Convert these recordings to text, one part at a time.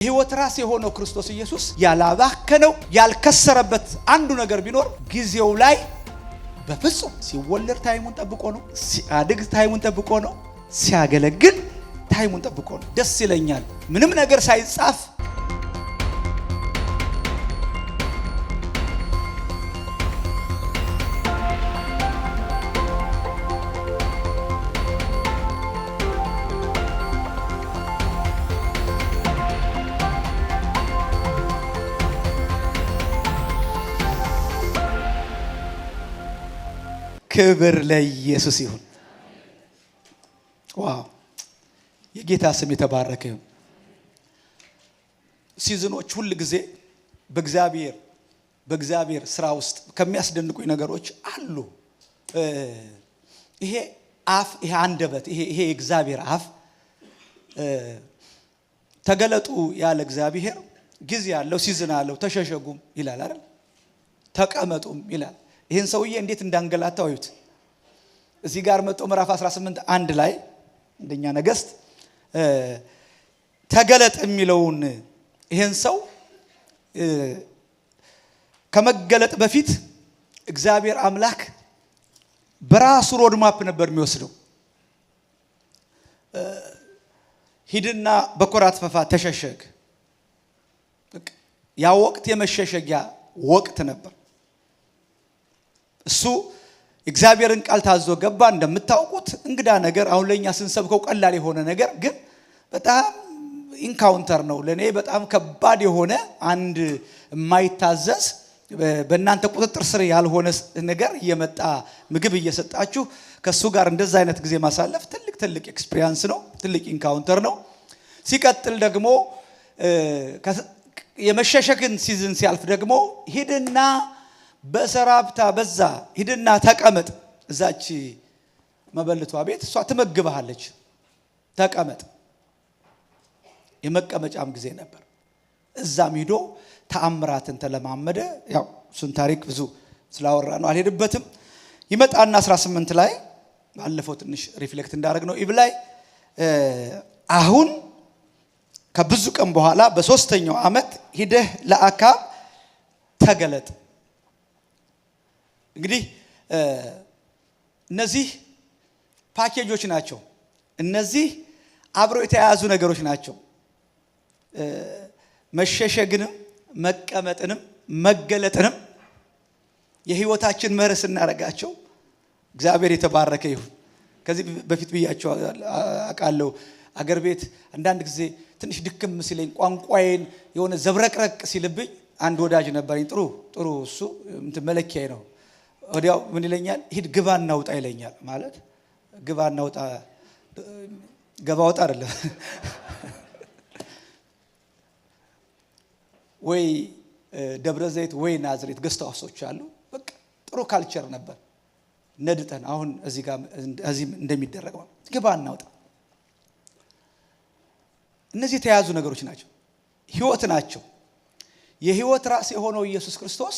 ሕይወት ራስ የሆነው ክርስቶስ ኢየሱስ ያላባከነው ያልከሰረበት አንዱ ነገር ቢኖር ጊዜው ላይ በፍጹም ሲወለድ ታይሙን ጠብቆ ነው፣ ሲያድግ ታይሙን ጠብቆ ነው፣ ሲያገለግል ታይሙን ጠብቆ ነው። ደስ ይለኛል ምንም ነገር ሳይጻፍ ክብር ለኢየሱስ ይሁን። ዋው የጌታ ስም የተባረከ ይሁን። ሲዝኖች ሁሉ ጊዜ በእግዚአብሔር ስራ ውስጥ ከሚያስደንቁኝ ነገሮች አሉ። ይሄ አፍ፣ ይሄ አንደበት፣ ይሄ የእግዚአብሔር አፍ ተገለጡ ያለ እግዚአብሔር ጊዜ ያለው ሲዝን አለው። ተሸሸጉም ይላል አይደል? ተቀመጡም ይላል። ይሄን ሰውዬ እንዴት እንዳንገላታው እዩት። እዚህ ጋር መጥቶ ምዕራፍ 18 1 ላይ አንደኛ ነገሥት ተገለጥ የሚለውን ይሄን ሰው ከመገለጥ በፊት እግዚአብሔር አምላክ በራሱ ሮድማፕ ነበር የሚወስደው። ሂድና በኮራት ፈፋ ተሸሸግ። ያ ወቅት የመሸሸጊያ ወቅት ነበር። እሱ እግዚአብሔርን ቃል ታዞ ገባ። እንደምታውቁት እንግዳ ነገር አሁን ለኛ ስንሰብከው ቀላል የሆነ ነገር ግን በጣም ኢንካውንተር ነው። ለኔ በጣም ከባድ የሆነ አንድ የማይታዘዝ በእናንተ ቁጥጥር ስር ያልሆነ ነገር እየመጣ ምግብ እየሰጣችሁ ከሱ ጋር እንደዛ አይነት ጊዜ ማሳለፍ ትልቅ ኤክስፒሪየንስ ነው። ትልቅ ኢንካውንተር ነው። ሲቀጥል ደግሞ የመሸሸግን ሲዝን ሲያልፍ ደግሞ ሂድና በሰራብታ በዛ ሂድና ተቀመጥ፣ እዛች መበልቷ ቤት እሷ ትመግብሃለች፣ ተቀመጥ። የመቀመጫም ጊዜ ነበር። እዛም ሂዶ ተአምራትን ተለማመደ። ያው እሱን ታሪክ ብዙ ስላወራ ነው አልሄድበትም። ይመጣና 18 ላይ ባለፈው ትንሽ ሪፍሌክት እንዳደረግ ነው ኢብ ላይ አሁን ከብዙ ቀን በኋላ በ3ኛው ዓመት ሂደህ ለአካብ ተገለጥ። እንግዲህ እነዚህ ፓኬጆች ናቸው። እነዚህ አብረው የተያያዙ ነገሮች ናቸው። መሸሸግንም መቀመጥንም መገለጥንም የህይወታችን መርህ ስናደርጋቸው እግዚአብሔር የተባረከ ይሁን። ከዚህ በፊት ብያቸው አውቃለሁ። አገር ቤት አንዳንድ ጊዜ ትንሽ ድክም ሲለኝ ቋንቋዬን የሆነ ዘብረቅረቅ ሲልብኝ አንድ ወዳጅ ነበረኝ። ጥሩ እሱ መለኪያዬ ነው። ወዲያው ምን ይለኛል? ሂድ ግባ እናውጣ ይለኛል። ማለት ግባ እናውጣ ገባ ወጣ አይደለም ወይ ደብረ ዘይት ወይ ናዝሬት ገስት ሃውሶች አሉ። በቃ ጥሩ ካልቸር ነበር። ነድጠን አሁን እዚህ ጋር እዚህ እንደሚደረገው ግባ እናውጣ። እነዚህ የተያዙ ነገሮች ናቸው፣ ህይወት ናቸው። የህይወት ራስ የሆነው ኢየሱስ ክርስቶስ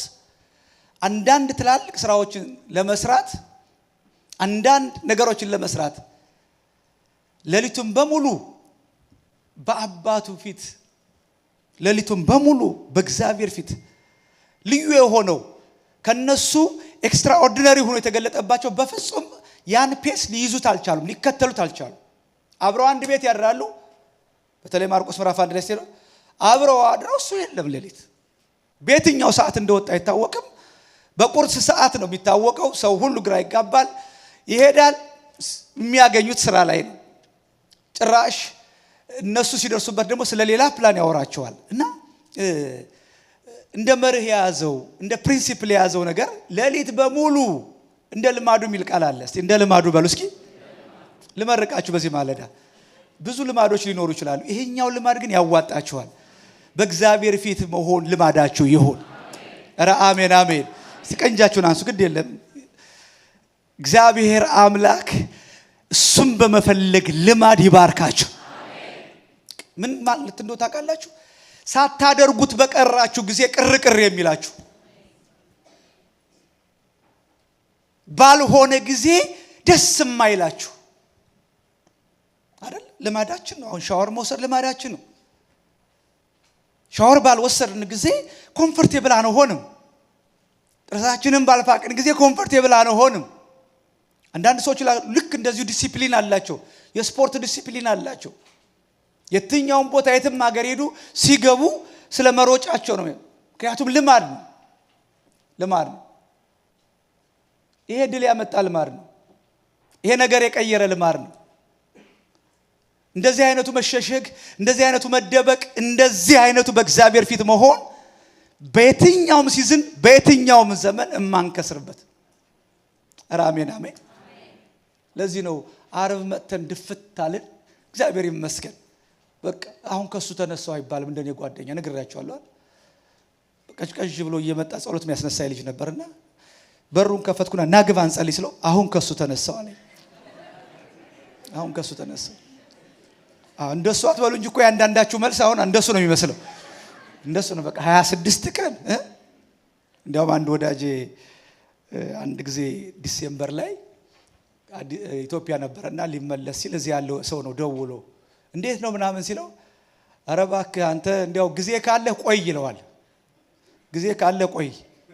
አንዳንድ ትላልቅ ስራዎችን ለመስራት አንዳንድ ነገሮችን ለመስራት ሌሊቱን በሙሉ በአባቱ ፊት ሌሊቱን በሙሉ በእግዚአብሔር ፊት ልዩ የሆነው ከነሱ ኤክስትራኦርዲናሪ ሆኖ የተገለጠባቸው በፍጹም ያን ፔስ ሊይዙት አልቻሉም፣ ሊከተሉት አልቻሉም። አብረው አንድ ቤት ያድራሉ። በተለይ ማርቆስ ምዕራፍ 1 ላይ ሲለው አብረው አድረው እሱ የለም። ሌሊት በየትኛው ሰዓት እንደወጣ አይታወቅም። በቁርስ ሰዓት ነው የሚታወቀው። ሰው ሁሉ ግራ ይጋባል፣ ይሄዳል። የሚያገኙት ስራ ላይ ነው። ጭራሽ እነሱ ሲደርሱበት ደግሞ ስለሌላ ፕላን ያወራቸዋል። እና እንደ መርህ የያዘው እንደ ፕሪንሲፕል የያዘው ነገር ሌሊት በሙሉ እንደ ልማዱ የሚል ቃል አለ። እስቲ እንደ ልማዱ በሉ እስኪ። ልመርቃችሁ በዚህ ማለዳ ብዙ ልማዶች ሊኖሩ ይችላሉ። ይሄኛው ልማድ ግን ያዋጣችኋል። በእግዚአብሔር ፊት መሆን ልማዳችሁ ይሁን። ኧረ አሜን አሜን። ቀንጃችሁን አንሱ፣ ግድ የለም። እግዚአብሔር አምላክ እሱም በመፈለግ ልማድ ይባርካችሁ። ምን ማለት እንደው ታውቃላችሁ? ሳታደርጉት በቀራችሁ ጊዜ ቅርቅር የሚላችሁ፣ ባልሆነ ጊዜ ደስ የማይላችሁ አይደል? ልማዳችን ነው። አሁን ሻወር መውሰድ ልማዳችን ነው። ሻወር ባልወሰድን ጊዜ ኮምፎርቴብል አንሆንም። ጥርሳችንን ባልፋቅን ጊዜ ኮምፎርቴብል አንሆንም። አንዳንድ ሰዎች ልክ እንደዚሁ ዲሲፕሊን አላቸው፣ የስፖርት ዲሲፕሊን አላቸው። የትኛውም ቦታ የትም ሀገር ሄዱ ሲገቡ ስለ መሮጫቸው ነው። ምክንያቱም ልማድ ነው። ይሄ ድል ያመጣ ልማድ ነው። ይሄ ነገር የቀየረ ልማድ ነው። እንደዚህ አይነቱ መሸሸግ፣ እንደዚህ አይነቱ መደበቅ፣ እንደዚህ አይነቱ በእግዚአብሔር ፊት መሆን በየትኛውም ሲዝን በየትኛውም ዘመን እማንከስርበት። አሜን አሜን። ለዚህ ነው ዓርብ መተን ድፍታልን እግዚአብሔር ይመስገን። በቃ አሁን ከሱ ተነሳው አይባልም። እንደኔ ጓደኛ ነግራቸዋለሁ። ቀጭቀጭ ብሎ እየመጣ ጸሎት የሚያስነሳይ ልጅ ነበርና በሩን ከፈትኩና ናግባ አንጸልይ ስለው አሁን ከሱ ተነሳው አለኝ። አሁን ከሱ ተነሳው። እንደሱ አትበሉ እንጂ እኮ ያንዳንዳችሁ መልስ አሁን እንደሱ ነው የሚመስለው። እንደሱ ነው በቃ 26 ቀን እንዲያውም አንድ ወዳጄ አንድ ጊዜ ዲሴምበር ላይ ኢትዮጵያ ነበርና ሊመለስ ሲል እዚህ ያለው ሰው ነው ደውሎ እንዴት ነው ምናምን ሲለው ኧረ እባክህ አንተ እንዲያው ጊዜ ካለ ቆይ ይለዋል። ጊዜ ካለ ቆይ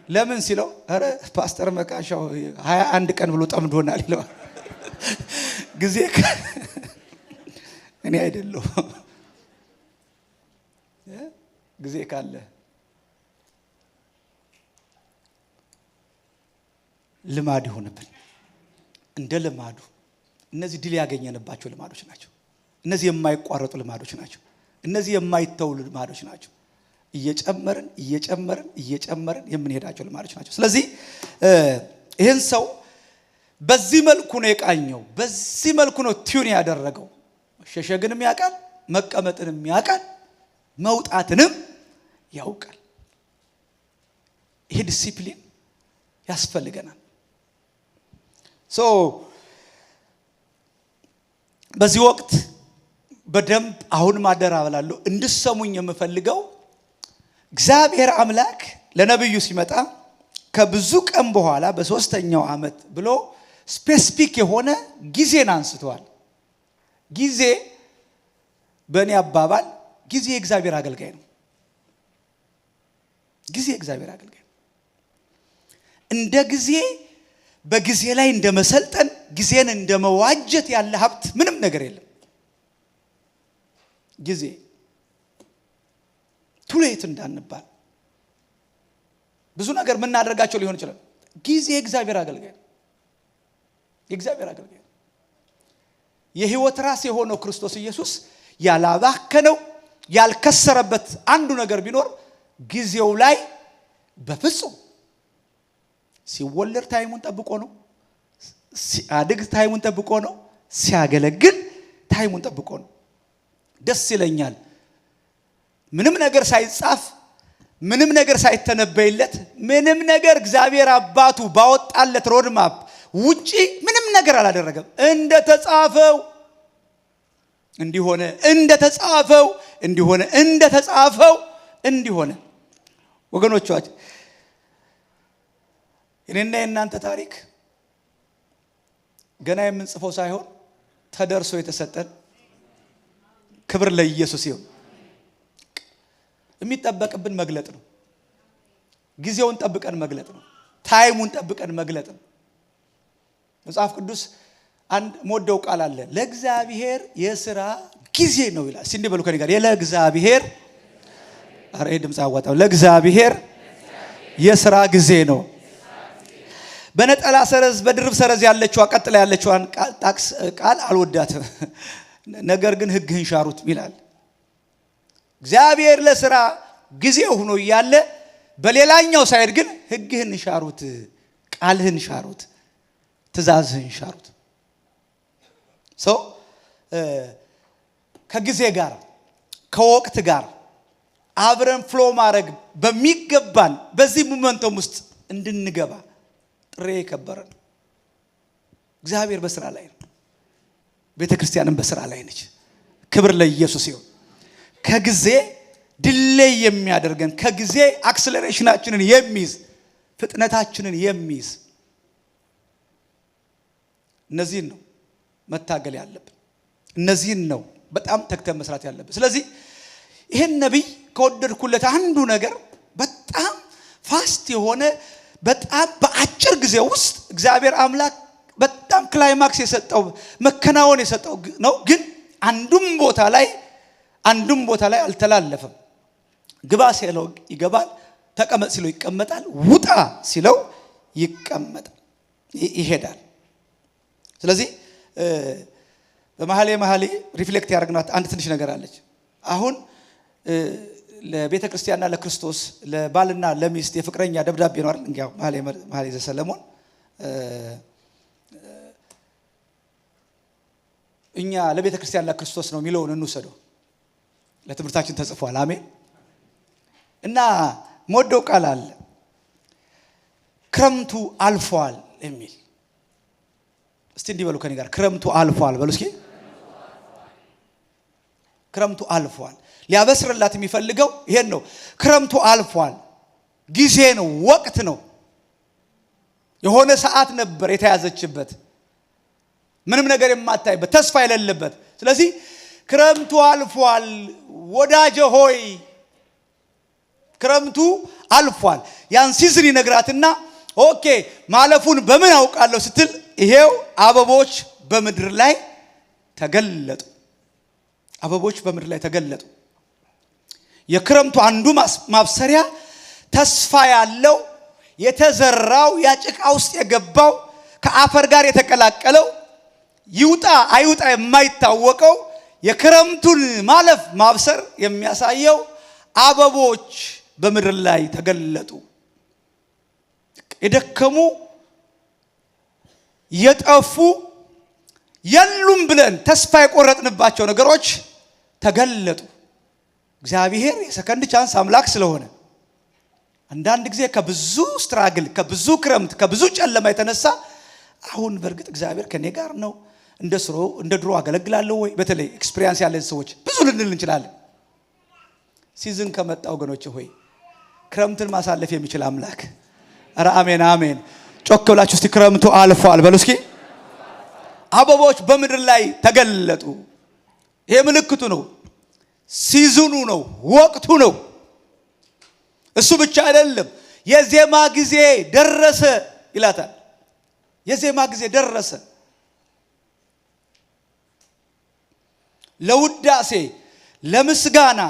ለምን ሲለው ኧረ ፓስተር መካሻው 21 ቀን ብሎ ጠምዶናል ይለዋል። ጊዜ እኔ አይደለሁ ጊዜ ካለ ልማድ ይሆንብን እንደ ልማዱ። እነዚህ ድል ያገኘንባቸው ልማዶች ናቸው። እነዚህ የማይቋረጡ ልማዶች ናቸው። እነዚህ የማይተው ልማዶች ናቸው። እየጨመርን የምንሄዳቸው ልማዶች ናቸው። ስለዚህ ይህን ሰው በዚህ መልኩ ነው የቃኘው፣ በዚህ መልኩ ነው ቲዩን ያደረገው። መሸሸግንም ያውቃል፣ መቀመጥንም ያውቃል፣ መውጣትንም ያውቃል። ይሄ ዲሲፕሊን ያስፈልገናል። በዚህ ወቅት በደንብ አሁን ማደራ ብላለሁ እንድሰሙኝ የምፈልገው እግዚአብሔር አምላክ ለነብዩ ሲመጣ ከብዙ ቀን በኋላ በ3ኛው ዓመት ብሎ ስፔሲፊክ የሆነ ጊዜን አንስተዋል። ጊዜ በእኔ አባባል ጊዜ የእግዚአብሔር አገልጋይ ነው። ጊዜ የእግዚአብሔር አገልጋይ ነው። እንደ ጊዜ በጊዜ ላይ እንደመሰልጠን ጊዜን እንደመዋጀት ያለ ሀብት ምንም ነገር የለም። ጊዜ ቱሌት እንዳንባል ብዙ ነገር ምናደርጋቸው ሊሆን ይችላል። ጊዜ የእግዚአብሔር አገልጋይ ነው። የእግዚአብሔር አገልጋይ ነው። የሕይወት ራስ የሆነው ክርስቶስ ኢየሱስ ያላባከነው ያልከሰረበት አንዱ ነገር ቢኖር ጊዜው ላይ በፍጹም ሲወለድ ታይሙን ጠብቆ ነው። ሲያድግ ታይሙን ጠብቆ ነው። ሲያገለግል ታይሙን ጠብቆ ነው። ደስ ይለኛል ምንም ነገር ሳይጻፍ ምንም ነገር ሳይተነበይለት ምንም ነገር እግዚአብሔር አባቱ ባወጣለት ሮድማፕ ውጪ ምንም ነገር አላደረገም። እንደተጻፈው እንዲሆነ እንደተጻፈው እንዲሆነ እንደተጻፈው እንዲሆነ ወገኖቻችን እኔና እናንተ ታሪክ ገና የምንጽፈው ሳይሆን ተደርሶ የተሰጠን ክብር ለኢየሱስ ይሁን። የሚጠበቅብን መግለጥ ነው። ጊዜውን ጠብቀን መግለጥ ነው። ታይሙን ጠብቀን መግለጥ ነው። መጽሐፍ ቅዱስ አንድ ሞደው ቃል አለ። ለእግዚአብሔር የሥራ ጊዜ ነው ይላል። እስቲ እንዲህ በሉ ከኔ ጋር ለእግዚአብሔር አሬ ድምጽ አዋጣው። ለእግዚአብሔር የሥራ ጊዜ ነው። በነጠላ ሰረዝ በድርብ ሰረዝ ያለችው ቀጥላ ያለችዋን ቃል አልወዳትም። ነገር ግን ሕግህን ሻሩት ይላል። እግዚአብሔር ለሥራ ጊዜው ሆኖ ያለ በሌላኛው ሳይድ ግን ሕግህን ሻሩት፣ ቃልህን ሻሩት፣ ትእዛዝህን ሻሩት። ከጊዜ ጋር ከወቅት ጋር አብረን ፍሎ ማድረግ በሚገባን በዚህ ሞመንተም ውስጥ እንድንገባ ጥሬ የከበረ ነው። እግዚአብሔር በስራ ላይ ነው። ቤተክርስቲያንም በስራ ላይ ነች። ክብር ለኢየሱስ ይሁን። ከጊዜ ድሌይ የሚያደርገን ከጊዜ አክሰለሬሽናችንን የሚይዝ ፍጥነታችንን የሚይዝ እነዚህን ነው መታገል ያለብን። እነዚህን ነው በጣም ተግተን መስራት ያለብን። ስለዚህ ይሄን ነብይ ከወደድኩለት አንዱ ነገር በጣም ፋስት የሆነ በጣም በአጭር ጊዜ ውስጥ እግዚአብሔር አምላክ በጣም ክላይማክስ የሰጠው መከናወን የሰጠው ነው። ግን አንዱም ቦታ ላይ አልተላለፈም። ግባ ሲለው ይገባል፣ ተቀመጥ ሲለው ይቀመጣል፣ ውጣ ሲለው ይቀመጣል፣ ይሄዳል። ስለዚህ በመሐሌ ሪፍሌክት ያደርግናት አንድ ትንሽ ነገር አለች። አሁን ለቤተ ክርስቲያንና ለክርስቶስ ለባልና ለሚስት የፍቅረኛ ደብዳቤ ነው አይደል? እንግዲያው መሐሌ ዘሰለሞን እኛ ለቤተ ክርስቲያን ለክርስቶስ ነው የሚለውን እንውሰደው። ለትምህርታችን ተጽፏል። አሜን። እና ሞደው ቃል አለ ክረምቱ አልፏል የሚል። እስቲ እንዲህ በሉ ከኔ ጋር ክረምቱ አልፏል በሉ እስኪ። ክረምቱ አልፏል። ሊያበስርላት የሚፈልገው ይሄን ነው። ክረምቱ አልፏል። ጊዜ ነው፣ ወቅት ነው። የሆነ ሰዓት ነበር የተያዘችበት፣ ምንም ነገር የማታይበት፣ ተስፋ የሌለበት። ስለዚህ ክረምቱ አልፏል ወዳጄ ሆይ ክረምቱ አልፏል። ያን ሲዝን ይነግራትና ኦኬ ማለፉን በምን አውቃለሁ ስትል ይሄው አበቦች በምድር ላይ ተገለጡ። አበቦች በምድር ላይ ተገለጡ። የክረምቱ አንዱ ማብሰሪያ ተስፋ ያለው የተዘራው ያጭቃ ውስጥ የገባው ከአፈር ጋር የተቀላቀለው ይውጣ አይውጣ የማይታወቀው የክረምቱን ማለፍ ማብሰር የሚያሳየው አበቦች በምድር ላይ ተገለጡ። የደከሙ የጠፉ የሉም ብለን ተስፋ የቆረጥንባቸው ነገሮች ተገለጡ። እግዚአብሔር የሰከንድ ቻንስ አምላክ ስለሆነ አንዳንድ ጊዜ ከብዙ ስትራግል ከብዙ ክረምት ከብዙ ጨለማ የተነሳ አሁን በእርግጥ እግዚአብሔር ከኔ ጋር ነው እንደ ድሮ አገለግላለሁ ወይ? በተለይ ኤክስፒሪየንስ ያለን ሰዎች ብዙ ልንል እንችላለን። ሲዝን ከመጣ ወገኖች ሆይ ክረምትን ማሳለፍ የሚችል አምላክ ኧረ አሜን አሜን። ጮክ ብላችሁ እስቲ ክረምቱ አልፏል በሉ እስኪ። አበቦች በምድር ላይ ተገለጡ። ይሄ ምልክቱ ነው፣ ሲዝኑ ነው፣ ወቅቱ ነው። እሱ ብቻ አይደለም፣ የዜማ ጊዜ ደረሰ ይላታል። የዜማ ጊዜ ደረሰ። ለውዳሴ ለምስጋና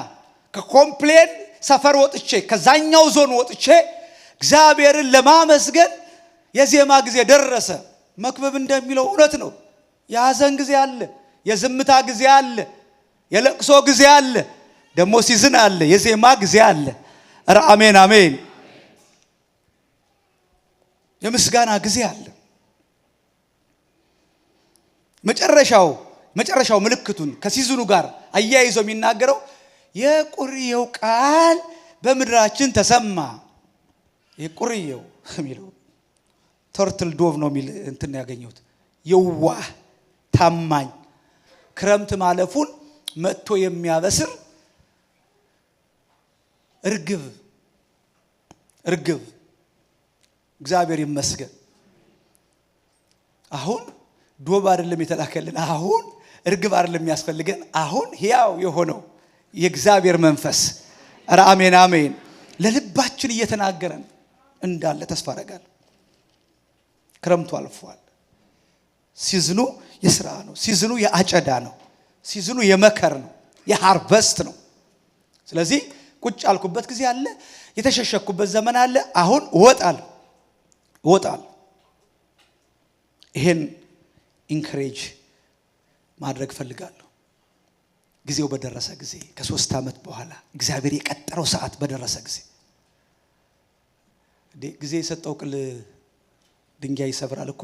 ከኮምፕሌን ሰፈር ወጥቼ ከዛኛው ዞን ወጥቼ እግዚአብሔርን ለማመስገን የዜማ ጊዜ ደረሰ። መክብብ እንደሚለው እውነት ነው። የሐዘን ጊዜ አለ፣ የዝምታ ጊዜ አለ፣ የለቅሶ ጊዜ አለ፣ ደግሞ ሲዝን አለ፣ የዜማ ጊዜ አለ። ኧረ አሜን አሜን። የምስጋና ጊዜ አለ። መጨረሻው ምልክቱን ከሲዝኑ ጋር አያይዞ የሚናገረው የቁርየው ቃል በምድራችን ተሰማ። የቁርየው የሚለው ተርትል ዶቭ ነው የሚል እንትን ያገኘሁት። የዋህ ታማኝ ክረምት ማለፉን መጥቶ የሚያበስር እርግብ እግዚአብሔር ይመስገን። አሁን ዶቭ አይደለም የተላከልን፣ አሁን እርግብ አይደለም የሚያስፈልገን። አሁን ሕያው የሆነው የእግዚአብሔር መንፈስ ኧረ አሜን አሜን ለልባችን እየተናገረን እንዳለ ተስፋ አደርጋለሁ። ክረምቱ አልፏል። ሲዝኑ የሥራ ነው። ሲዝኑ የአጨዳ ነው። ሲዝኑ የመከር ነው፣ የሃርቨስት ነው። ስለዚህ ቁጭ አልኩበት ጊዜ አለ፣ የተሸሸኩበት ዘመን አለ። አሁን እወጣለሁ። ይሄን ኢንከሬጅ ማድረግ ፈልጋለሁ። ጊዜው በደረሰ ጊዜ ከ3 ዓመት በኋላ እግዚአብሔር የቀጠረው ሰዓት በደረሰ ጊዜ የሰጠው ቅል ድንጋይ ይሰብራል እኮ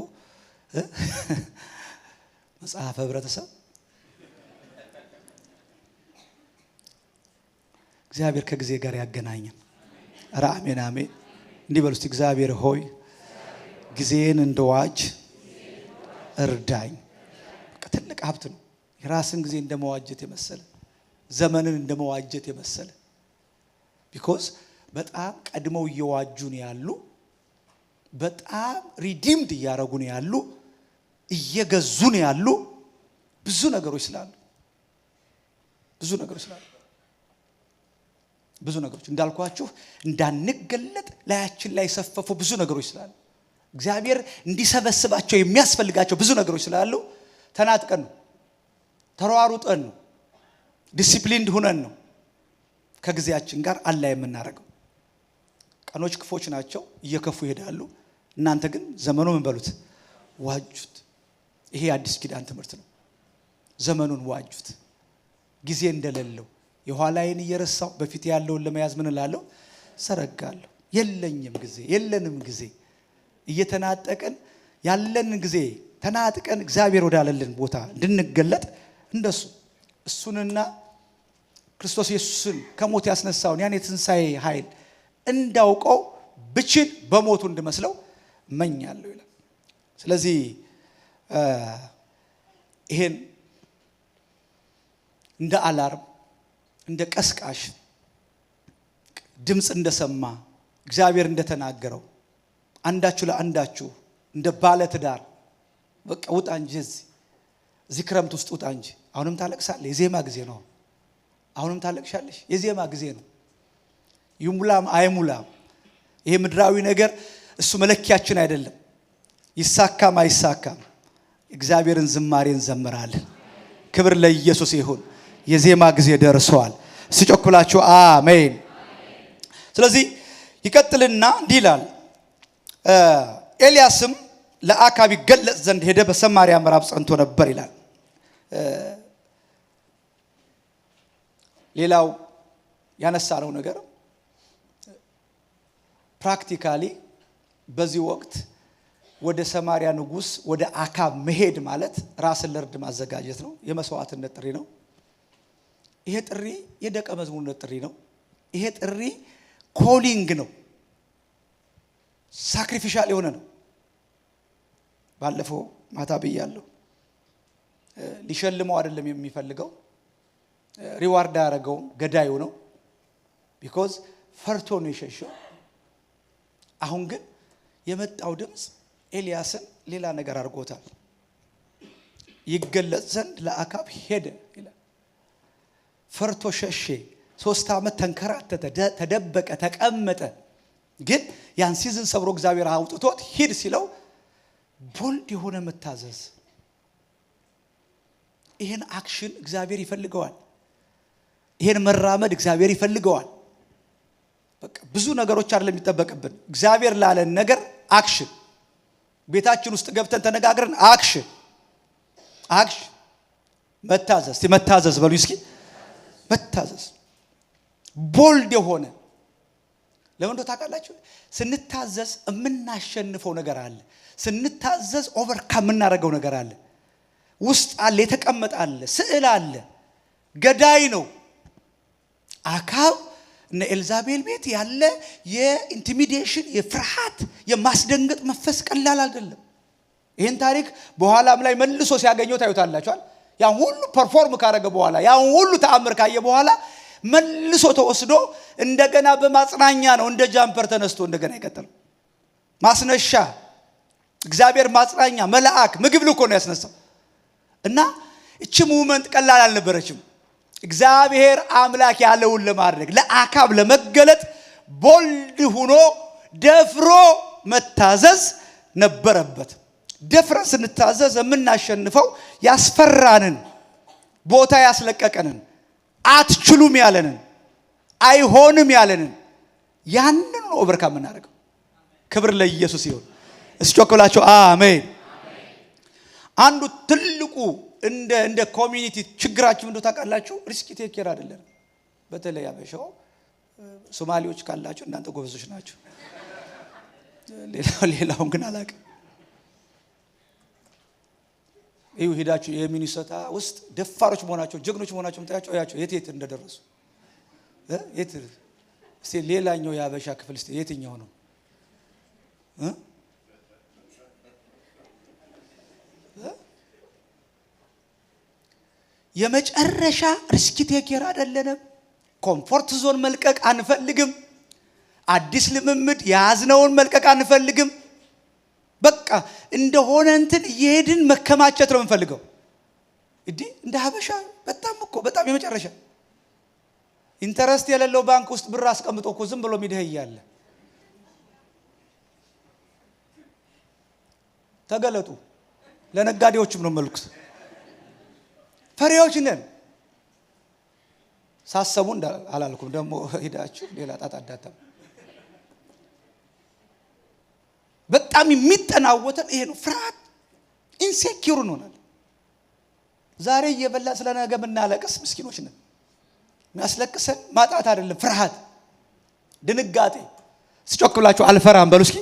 መጽሐፈ ህብረተሰብ። እግዚአብሔር ከጊዜ ጋር ያገናኘን። ኧረ አሜን አሜን። እንዲህ በሉ እስቲ እግዚአብሔር ሆይ ጊዜን እንደዋጅ እርዳኝ። ትልቅ ሀብት ነው። የራስን ጊዜ እንደመዋጀት የመሰለ ዘመንን እንደመዋጀት የመሰለ ቢኮዝ በጣም ቀድመው እየዋጁን ያሉ በጣም ሪዲምድ እያረጉን ያሉ እየገዙን ያሉ ብዙ ነገሮች ስላሉ ብዙ ነገሮች እንዳልኳችሁ እንዳንገለጥ ላያችን ላይ ሰፈፉ ብዙ ነገሮች ስላሉ እግዚአብሔር እንዲሰበስባቸው የሚያስፈልጋቸው ብዙ ነገሮች ስላሉ ተናጥቀን ነው ተሯሩጠን ነው ዲሲፕሊንድ ሆነን ነው ከጊዜያችን ጋር አላ የምናረገው። ቀኖች ክፎች ናቸው እየከፉ ይሄዳሉ። እናንተ ግን ዘመኑ ምን በሉት ዋጁት። ይሄ አዲስ ኪዳን ትምህርት ነው። ዘመኑን ዋጁት። ጊዜ እንደሌለው የኋላዬን እየረሳው በፊት ያለውን ለመያዝ ምን እላለሁ ሰረጋለሁ። የለንም ጊዜ እየተናጠቀን ያለን ጊዜ ተናጥቀን እግዚአብሔር ወዳለልን ቦታ እንድንገለጥ እንደሱ እሱንና ክርስቶስ ኢየሱስን ከሞት ያስነሳውን ያን የትንሣኤ ኃይል እንዳውቀው ብችል በሞቱ እንድመስለው እመኛለሁ ይላል። ስለዚህ ይሄን እንደ አላርም እንደ ቀስቃሽ ድምጽ እንደሰማ እግዚአብሔር እንደተናገረው አንዳችሁ ለአንዳችሁ እንደ ባለ ትዳር በቃ ውጣ እንጂ እዚህ ክረምት ውስጥ ውጣ እንጂ። አሁንም ታለቅሳለህ፣ የዜማ ጊዜ ነው። አሁንም ታለቅሻለሽ፣ የዜማ ጊዜ ነው። ይሙላም አይሙላም ይሄ ምድራዊ ነገር እሱ መለኪያችን አይደለም። ይሳካም አይሳካም እግዚአብሔርን ዝማሬ እንዘምራለን። ክብር ለኢየሱስ ይሁን። የዜማ ጊዜ ደርሷል። ሲጮክላችሁ አሜን። ስለዚህ ይቀጥልና እንዲህ ይላል ኤልያስም ለአካብ ይገለጽ ዘንድ ሄደ፣ በሰማርያ ምዕራብ ጸንቶ ነበር ይላል። ሌላው ያነሳነው ነገር ፕራክቲካሊ በዚህ ወቅት ወደ ሰማርያ ንጉስ ወደ አካብ መሄድ ማለት ራስን ለርድ ማዘጋጀት ነው። የመስዋዕትነት ጥሪ ነው። ይሄ ጥሪ የደቀ መዝሙርነት ጥሪ ነው። ይሄ ጥሪ ኮሊንግ ነው። ሳክሪፊሻል የሆነ ነው። ባለፈው ማታ ብያለሁ። ሊሸልመው አይደለም የሚፈልገው፣ ሪዋርድ ያደረገው ገዳዩ ነው። ቢኮዝ ፈርቶ ነው የሸሸው። አሁን ግን የመጣው ድምጽ ኤልያስን ሌላ ነገር አድርጎታል። ይገለጽ ዘንድ ለአካብ ሄደ ይላል። ፈርቶ ሸሼ 3 ዓመት ተንከራተተ፣ ተደበቀ፣ ተቀመጠ። ግን ያን ሲዝን ሰብሮ እግዚአብሔር አውጥቶት ሂድ ሲለው ቦልድ የሆነ መታዘዝ፣ ይሄን አክሽን እግዚአብሔር ይፈልገዋል። ይሄን መራመድ እግዚአብሔር ይፈልገዋል። በቃ ብዙ ነገሮች አይደለም የሚጠበቅብን። እግዚአብሔር ላለን ነገር አክሽን። ቤታችን ውስጥ ገብተን ተነጋግረን አክሽን መታዘዝ። መታዘዝ በሉ እስኪ መታዘዝ ቦልድ የሆነ ለምን እንደው ታውቃላችሁ? ስንታዘዝ የምናሸንፈው ነገር አለ። ስንታዘዝ ኦቨርካም የምናደርገው ነገር አለ። ውስጥ አለ፣ የተቀመጠ አለ፣ ስዕል አለ። ገዳይ ነው። አካብ እና ኤልዛቤል ቤት ያለ የኢንቲሚዴሽን፣ የፍርሃት፣ የማስደንገጥ መንፈስ ቀላል አይደለም። ይሄን ታሪክ በኋላም ላይ መልሶ ሲያገኘው ታዩታላችኋል። ያን ሁሉ ፐርፎርም ካደረገ በኋላ ያን ሁሉ ተአምር ካየ በኋላ መልሶ ተወስዶ እንደገና በማጽናኛ ነው እንደ ጃምፐር ተነስቶ እንደገና ይቀጥላል። ማስነሻ እግዚአብሔር ማጽናኛ መልአክ ምግብ ልኮ ነው ያስነሳው። እና እቺ ሙመንት ቀላል አልነበረችም። እግዚአብሔር አምላክ ያለውን ለማድረግ ለአካብ ለመገለጥ ቦልድ ሆኖ ደፍሮ መታዘዝ ነበረበት። ደፍረን ስንታዘዝ የምናሸንፈው ያስፈራንን ቦታ ያስለቀቀንን አትችሉም ያለንን አይሆንም ያለንን ያንን ነው ኦቨርካም እናደርገው። ክብር ለኢየሱስ ይሁን። እስኪ አሜን። አንዱ ትልቁ እንደ ኮሚኒቲ ችግራችን እንደው ታውቃላችሁ፣ ሪስክ ቴከር አይደለም። በተለይ አበሻው ሶማሊዎች ካላችሁ እናንተ ጎበዞች ናችሁ። ሌላውን ግን አላውቅም። ይሁ ሄዳችሁ የሚኒሶታ ውስጥ ደፋሮች መሆናቸው ጀግኖች መሆናቸው ምታያቸው ያቸው የት እንደደረሱ የት እስቲ ሌላኛው ያበሻ ክፍል እስቲ የትኛው ነው? የመጨረሻ ሪስክ ቴከር አይደለንም። ኮምፎርት ዞን መልቀቅ አንፈልግም። አዲስ ልምምድ ያዝነውን መልቀቅ አንፈልግም። በቃ እንደሆነ እንትን እየሄድን መከማቸት ነው የምንፈልገው። እንደ ሀበሻ በጣም የመጨረሻ ኢንተረስት የሌለው ባንክ ውስጥ ብር አስቀምጦ እኮ ዝም ብሎ የሚደህያለ ተገለጡ ለነጋዴዎችም ነው መልኩት ፈሪዎች ነን ሳሰቡ አላልኩም ደግሞ ሄዳችሁ ሌላ ጣጣዳታ በጣም የሚጠናወተን ይሄ ነው ፍርሃት ኢንሴኪዩር ነውናል ዛሬ እየበላ ስለነገ ምናለቅስ ምስኪኖች ነን የሚያስለቅሰን ማጣት አይደለም ፍርሃት ድንጋጤ ስጮክ ብላችሁ አልፈራም በሉ እስኪ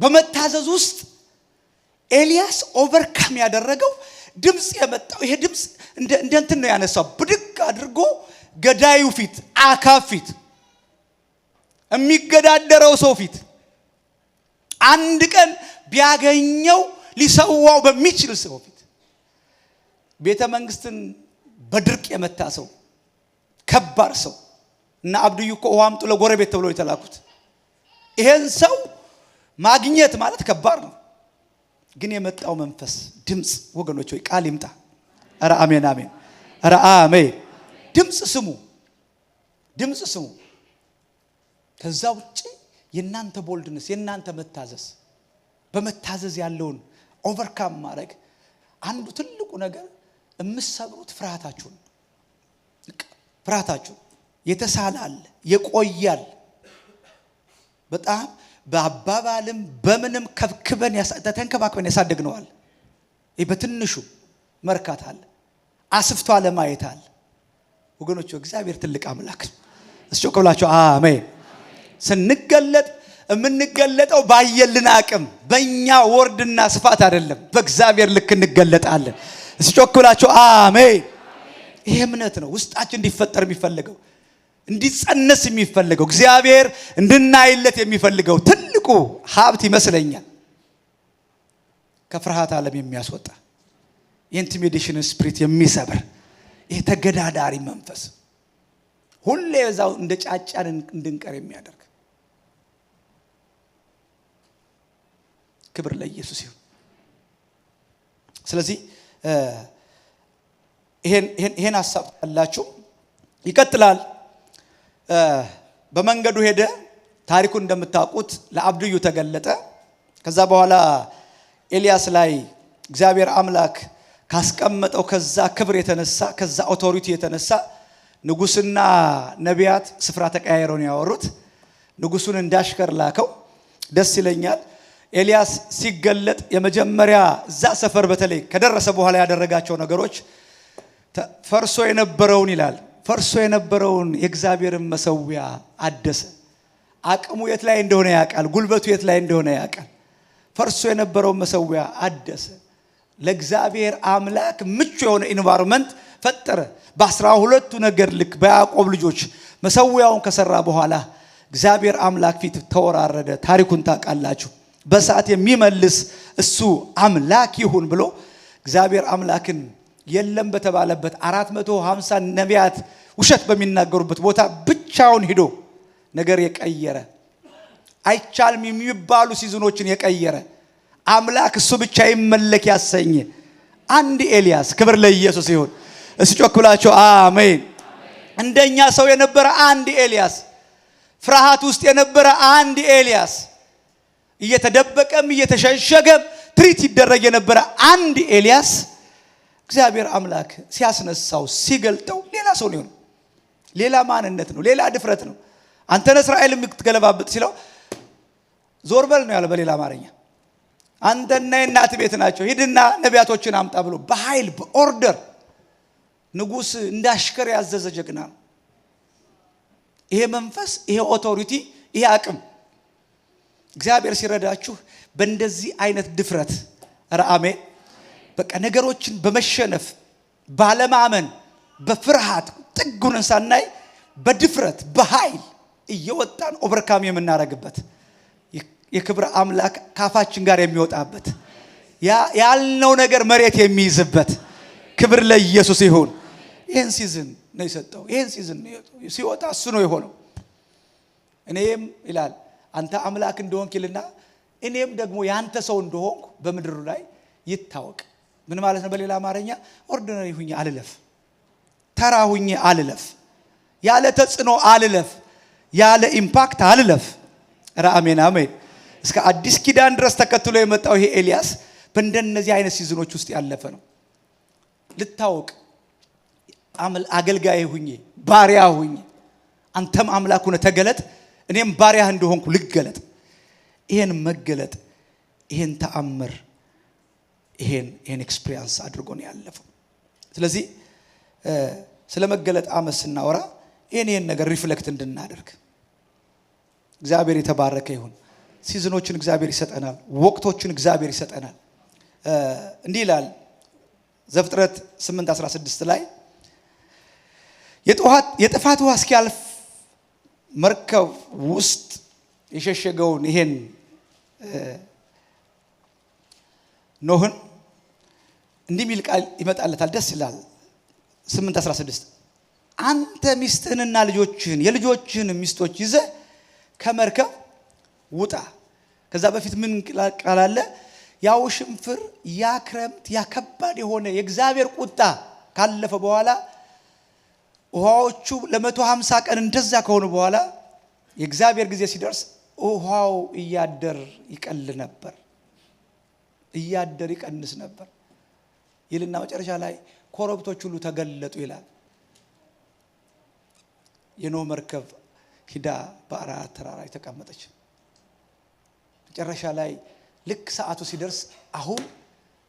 በመታዘዝ ውስጥ ኤልያስ ኦቨርካም ያደረገው ድምጽ የመጣው ይሄ ድምጽ እንትን ነው ያነሳው ብድግ አድርጎ ገዳዩ ፊት አካብ ፊት የሚገዳደረው ሰው ፊት አንድ ቀን ቢያገኘው ሊሰዋው በሚችል ሰው ፊት ቤተ መንግስትን በድርቅ የመታ ሰው ከባድ ሰው እና አብዱዩ እኮ ውሃምጡ ለጎረቤት ተብሎ የተላኩት ይሄን ሰው ማግኘት ማለት ከባድ ነው ግን የመጣው መንፈስ ድምጽ ወገኖች ወይ ቃል ይምጣ አረ አሜን አሜን አረ አሜን ድምጽ ስሙ ከዛ ውጪ የናንተ ቦልድነስ የናንተ መታዘዝ በመታዘዝ ያለውን ኦቨርካም ማድረግ አንዱ ትልቁ ነገር እምሰብሩት ፍርሃታችሁ የተሳላል የቆያል በጣም በአባባልም በምንም ከብክበን ተንከባክበን ያሳደግነዋል ይሄ በትንሹ መርካታል አስፍቶ አለማየታል ወገኖች እግዚአብሔር ትልቅ አምላክ እስኪ ቆብላችሁ አሜን ስንገለጥ የምንገለጠው ባየልን አቅም በእኛ ወርድና ስፋት አይደለም በእግዚአብሔር ልክ እንገለጣለን እስኪ ቆብላችሁ አሜን ይሄ እምነት ነው ውስጣችን እንዲፈጠር የሚፈልገው እንዲጸነስ የሚፈልገው እግዚአብሔር እንድናይለት የሚፈልገው ትልቁ ሀብት ይመስለኛል ከፍርሃት ዓለም የሚያስወጣ ኢንቲሚዴሽን ስፒሪት የሚሰብር ይሄ ተገዳዳሪ መንፈስ ሁሌ እዛው እንደ ጫጫን እንድንቀር የሚያደርግ ክብር ለኢየሱስ ይሁን ስለዚህ ይሄን ሐሳብ አላችሁ ይቀጥላል በመንገዱ ሄደ ታሪኩን እንደምታውቁት ለአብዱዩ ተገለጠ ከዛ በኋላ ኤልያስ ላይ እግዚአብሔር አምላክ ካስቀመጠው ከዛ ክብር የተነሳ ከዛ ኦቶሪቲ የተነሳ ንጉስና ነቢያት ስፍራ ተቀያይረው ያወሩት ንጉሱን እንዳሽከር ላከው ደስ ይለኛል ኤልያስ ሲገለጥ የመጀመሪያ እዛ ሰፈር በተለይ ከደረሰ በኋላ ያደረጋቸው ነገሮች ፈርሶ የነበረውን ይላል ፈርሶ የነበረውን የእግዚአብሔርን መሰዊያ አደሰ አቅሙ የት ላይ እንደሆነ ያውቃል ጉልበቱ የት ላይ እንደሆነ ያውቃል ፈርሶ የነበረውን መሰዊያ አደሰ ለእግዚአብሔር አምላክ ምቹ የሆነ ኢንቫይሮንመንት ፈጠረ በ12ቱ ነገድ ልክ በያዕቆብ ልጆች መሰዊያውን ከሰራ በኋላ እግዚአብሔር አምላክ ፊት ተወራረደ ታሪኩን ታውቃላችሁ በሰዓት የሚመልስ እሱ አምላክ ይሁን ብሎ እግዚአብሔር አምላክን የለም በተባለበት 450 ነቢያት ውሸት በሚናገሩበት ቦታ ብቻውን ሄዶ ነገር የቀየረ አይቻልም የሚባሉ ሲዝኖችን የቀየረ አምላክ እሱ ብቻ ይመለክ ያሰኘ አንድ ኤልያስ ክብር ለኢየሱስ ይሁን እስኪ ጮክ ብላችሁ አሜን እንደኛ ሰው የነበረ አንድ ኤልያስ ፍርሃት ውስጥ የነበረ አንድ ኤልያስ እየተደበቀም እየተሸሸገም ትሪት ይደረግ የነበረ አንድ ኤልያስ እግዚአብሔር አምላክ ሲያስነሳው ሲገልጠው ሌላ ሰው ነው ሌላ ማንነት ነው ሌላ ድፍረት ነው አንተን እስራኤልም ትገለባብጥ ሲለው ዞር በል ነው ያለው በሌላ አማርኛ አንተና የናት ቤት ናቸው ሂድና ነቢያቶችን አምጣ ብሎ በኃይል በኦርደር ንጉስ እንዳሽከር ያዘዘ ጀግና ነው ይሄ መንፈስ ይሄ ኦቶሪቲ ይሄ አቅም እግዚአብሔር ሲረዳችሁ በእንደዚህ አይነት ድፍረት አሜን በቃ ነገሮችን በመሸነፍ ባለማመን በፍርሃት ጥጉን ሳናይ በድፍረት በኃይል እየወጣን ኦቨርካም የምናረግበት የክብር አምላክ ካፋችን ጋር የሚወጣበት ያልነው ነገር መሬት የሚይዝበት ክብር ለኢየሱስ ይሁን ይሄን ሲዝን ነው የሰጠው ይሄን ሲዝን ሲወጣ እሱ ነው የሆነው እኔም ይላል አንተ አምላክ እንደሆንክ ይልና እኔም ደግሞ ያንተ ሰው እንደሆንኩ በምድሩ ላይ ይታወቅ ምን ማለት ነው በሌላ አማርኛ ኦርዲናሪ ሁኚ አልለፍ ተራ ሁኜ አልለፍ፣ ያለ ተጽዕኖ አልለፍ፣ ያለ ኢምፓክት አልለፍ። አሜን አሜን። እስከ አዲስ ኪዳን ድረስ ተከትሎ የመጣው ይሄ ኤልያስ በእንደነዚህ አይነት ሲዝኖች ውስጥ ያለፈ ነው። ልታውቅ አገልጋይ ሁኜ ባሪያ ሁኜ አንተም አምላክ ሆነ ተገለጥ፣ እኔም ባሪያህ እንደሆንኩ ልገለጥ። ይሄን መገለጥ፣ ይሄን ተአምር፣ ይሄን ኤክስፒሪየንስ አድርጎ ነው ያለፈው። ስለዚህ ስለ መገለጥ ዓመት ስናወራ ይሄን ነገር ሪፍሌክት እንድናደርግ እግዚአብሔር የተባረከ ይሁን። ሲዝኖችን እግዚአብሔር ይሰጠናል፣ ወቅቶችን እግዚአብሔር ይሰጠናል። እንዲህ ይላል ዘፍጥረት 8:16 ላይ የጥፋት ውሃ እስኪያልፍ መርከብ ውስጥ የሸሸገውን ይሄን ኖህን እንዲህ ሚል ቃል ይመጣለታል። ደስ ይላል። 8:16 አንተ ሚስትህንና ልጆችህን የልጆችህን ሚስቶች ይዘህ ከመርከብ ውጣ። ከዛ በፊት ምን ቃል አለ? ያው ሽንፍር ያክረምት ያከባድ የሆነ የእግዚአብሔር ቁጣ ካለፈ በኋላ ውሃዎቹ ለ150 ቀን እንደዛ ከሆኑ በኋላ የእግዚአብሔር ጊዜ ሲደርስ ውሃው እያደር ይቀል ነበር፣ እያደር ይቀንስ ነበር ይልና መጨረሻ ላይ ኮረብቶች ሁሉ ተገለጡ ይላል። የኖህ መርከብ ሂዳ በአራራት ተራራ ተቀመጠች። መጨረሻ ላይ ልክ ሰዓቱ ሲደርስ አሁን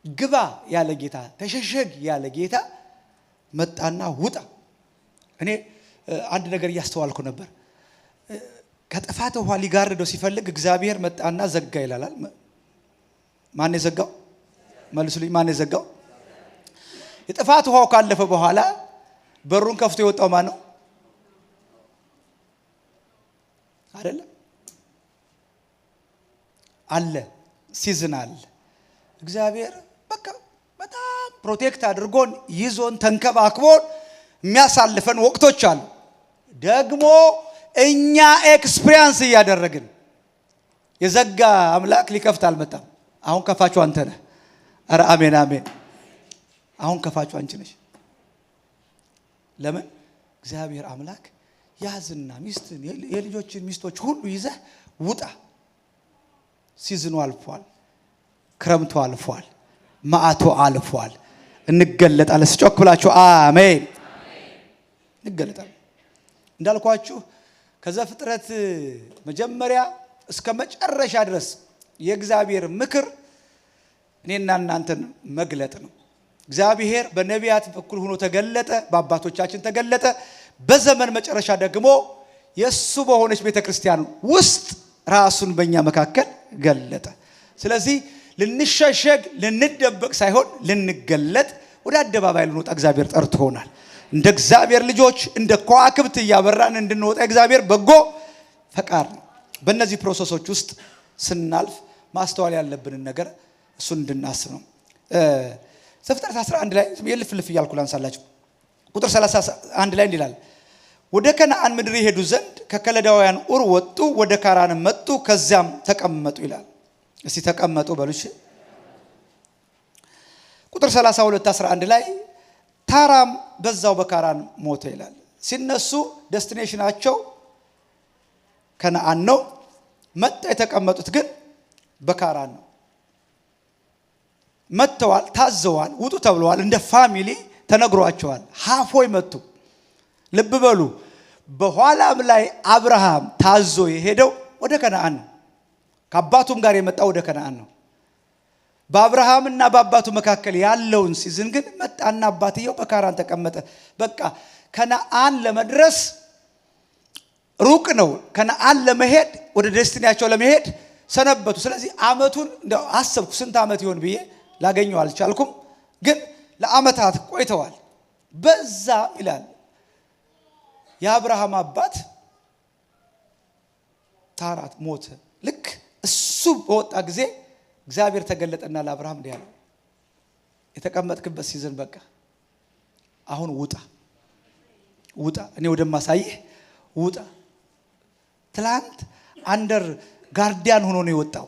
ግባ ያለ ጌታ፣ ተሸሸግ ያለ ጌታ መጣና ውጣ። እኔ አንድ ነገር እያስተዋልኩ ነበር። ከጥፋት ውሃ ሊጋርደው ሲፈልግ እግዚአብሔር መጣና ዘጋ ይላል። ማን የዘጋው? መልሱልኝ። ማን የዘጋው? የጥፋት ውሃው ካለፈ በኋላ በሩን ከፍቶ የወጣው ማን ነው? አይደለም አለ። ሲዝን አለ። እግዚአብሔር በቃ በጣም ፕሮቴክት አድርጎን ይዞን ተንከባክቦን የሚያሳልፈን ወቅቶች አሉ። ደግሞ እኛ ኤክስፒሪየንስ እያደረግን የዘጋ አምላክ ሊከፍት አልመጣም። አሁን ከፋችሁ አንተ ነህ። ኧረ አሜን አሜን። አሁን ከፋችሁ አንቺ ነሽ። ለምን? እግዚአብሔር አምላክ ያዝና ሚስትን የልጆችን ሚስቶች ሁሉ ይዘህ ውጣ። ሲዝኑ አልፏል፣ ክረምቱ አልፏል፣ ማዕቱ አልፏል። እንገለጣለን። ስጮክ ብላችሁ አሜን። እንገለጣለን። እንዳልኳችሁ ከዘፍጥረት መጀመሪያ እስከ መጨረሻ ድረስ የእግዚአብሔር ምክር እኔና እናንተን መግለጥ ነው። እግዚአብሔር በነቢያት በኩል ሆኖ ተገለጠ፣ በአባቶቻችን ተገለጠ። በዘመን መጨረሻ ደግሞ የሱ በሆነች ቤተክርስቲያን ውስጥ ራሱን በእኛ መካከል ገለጠ። ስለዚህ ልንሸሸግ ልንደበቅ ሳይሆን ልንገለጥ ወደ አደባባይ ልንወጣ እግዚአብሔር ጠርቶናል። እንደ እግዚአብሔር ልጆች እንደ ከዋክብት እያበራን እንድንወጣ እግዚአብሔር በጎ ፈቃድ ነው። በእነዚህ ፕሮሰሶች ውስጥ ስናልፍ ማስተዋል ያለብንን ነገር እሱን እንድናስብ ነው። ዘፍጥረት 11 ላይ የልፍልፍ እያልኩ ላንሳላችሁ። ቁጥር 31 ላይ እንዲላል ወደ ከነዓን ምድር ይሄዱ ዘንድ ከከለዳውያን ኡር ወጡ፣ ወደ ካራን መጡ፣ ከዚያም ተቀመጡ ይላል። እስቲ ተቀመጡ በሉሽ። ቁጥር 32:11 ላይ ታራም በዛው በካራን ሞተ ይላል። ሲነሱ ዴስቲኔሽናቸው ከነዓን ነው። መጣ የተቀመጡት ግን በካራን ነው። መጥተዋል፣ ታዘዋል፣ ውጡ ተብለዋል። እንደ ፋሚሊ ተነግሯቸዋል። ሃፎይ መጡ። ልብ በሉ። በኋላም ላይ አብርሃም ታዞ የሄደው ወደ ከነዓን ነው። ከአባቱም ጋር የመጣው ወደ ከነዓን ነው። በአብርሃምና በአባቱ መካከል ያለውን ሲዝን ግን መጣና አባትየው በካራን ተቀመጠ። በቃ ከነዓን ለመድረስ ሩቅ ነው። ከነዓን ለመሄድ ወደ ዴስቲኒያቸው ለመሄድ ሰነበቱ። ስለዚህ አመቱን እንደው አሰብኩ ስንት አመት ይሆን ብዬ ላገኘው አልቻልኩም። ግን ለአመታት ቆይተዋል። በዛ ይላል የአብርሃም አባት ታራት ሞተ። ልክ እሱ በወጣ ጊዜ እግዚአብሔር ተገለጠና ለአብርሃም እንዲህ አለው፣ የተቀመጥክበት ሲዝን በቃ አሁን ውጣ ውጣ፣ እኔ ወደማሳይህ ውጣ። ትላንት አንደር ጋርዲያን ሆኖ ነው የወጣው።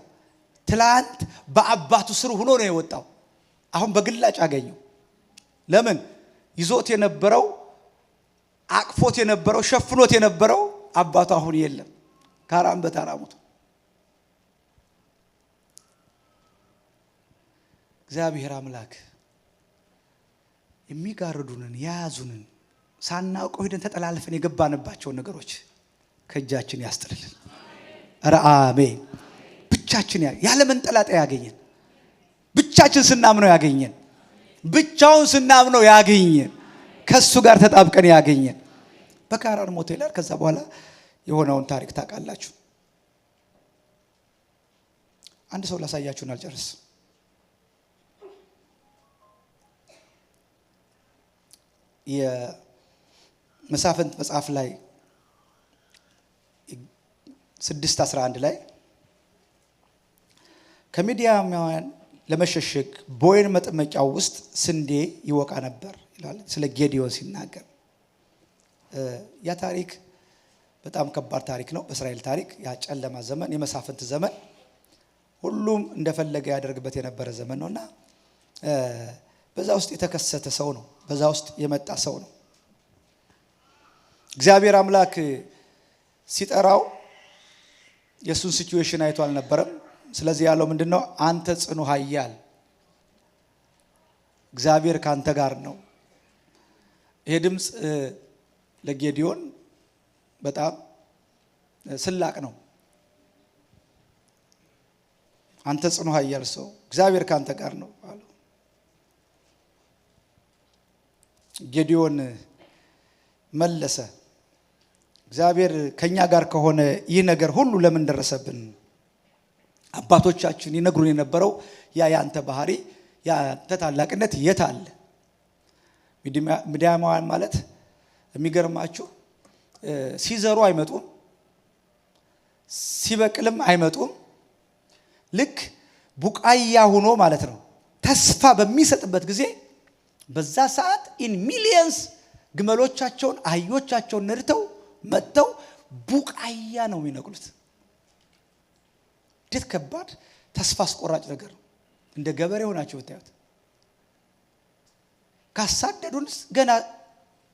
ትላንት በአባቱ ስር ሆኖ ነው የወጣው። አሁን በግላጭ አገኘው። ለምን? ይዞት የነበረው አቅፎት የነበረው ሸፍኖት የነበረው አባቱ አሁን የለም። ካራም በታራሙት እግዚአብሔር አምላክ የሚጋርዱንን ያዙንን ሳናውቀው ሄደን ተጠላልፈን የገባንባቸው ነገሮች ከእጃችን ያስጥልልን። ኧረ አሜን። ብቻችን ያለ መንጠላጠያ ያገኘን፣ ብቻችን ስናምነው ያገኘን፣ ብቻውን ስናምነው ያገኘን፣ ከሱ ጋር ተጣብቀን ያገኘን በካራን ሞተ ይላል። ከዛ በኋላ የሆነውን ታሪክ ታውቃላችሁ። አንድ ሰው ላሳያችሁን አልጨርስ። የመሳፍንት መጽሐፍ ላይ 6:11 ላይ ከምድያማውያን ለመሸሸግ በወይን መጥመቂያው ውስጥ ስንዴ ይወቃ ነበር ይላል ስለ ጌዲዮን ሲናገር። ያ ታሪክ በጣም ከባድ ታሪክ ነው። በእስራኤል ታሪክ ያ ጨለማ ዘመን፣ የመሳፍንት ዘመን፣ ሁሉም እንደፈለገ ያደርግበት የነበረ ዘመን ነውና በዛ ውስጥ የተከሰተ ሰው ነው። በዛ ውስጥ የመጣ ሰው ነው። እግዚአብሔር አምላክ ሲጠራው የሱን ሲቹዌሽን አይቶ አልነበረም። ስለዚህ ያለው ምንድነው? አንተ ጽኑ ኃያል፣ እግዚአብሔር ካንተ ጋር ነው። ይሄ ድምጽ ለጌዲዮን በጣም ስላቅ ነው። አንተ ጽኑ ኃያል ሰው፣ እግዚአብሔር ካንተ ጋር ነው አለው። ጌዲዮን መለሰ፣ እግዚአብሔር ከኛ ጋር ከሆነ ይህ ነገር ሁሉ ለምን ደረሰብን? አባቶቻችን ይነግሩን የነበረው ያንተ ባህሪ፣ ያንተ ታላቅነት የት አለ? ምድያማውያን ማለት የሚገርማችሁ ሲዘሩ አይመጡም፣ ሲበቅልም አይመጡም። ልክ ቡቃያ ሆኖ ማለት ነው ተስፋ በሚሰጥበት ጊዜ በዛ ሰዓት ኢን ሚሊየንስ ግመሎቻቸውን አህዮቻቸውን ነድተው መጥተው ቡቃያ ነው የሚነቅሉት። እንዴት ከባድ ተስፋ አስቆራጭ ነገር ነው። እንደ ገበሬ ሆናችሁ ብታዩት ካሳደዱን ገና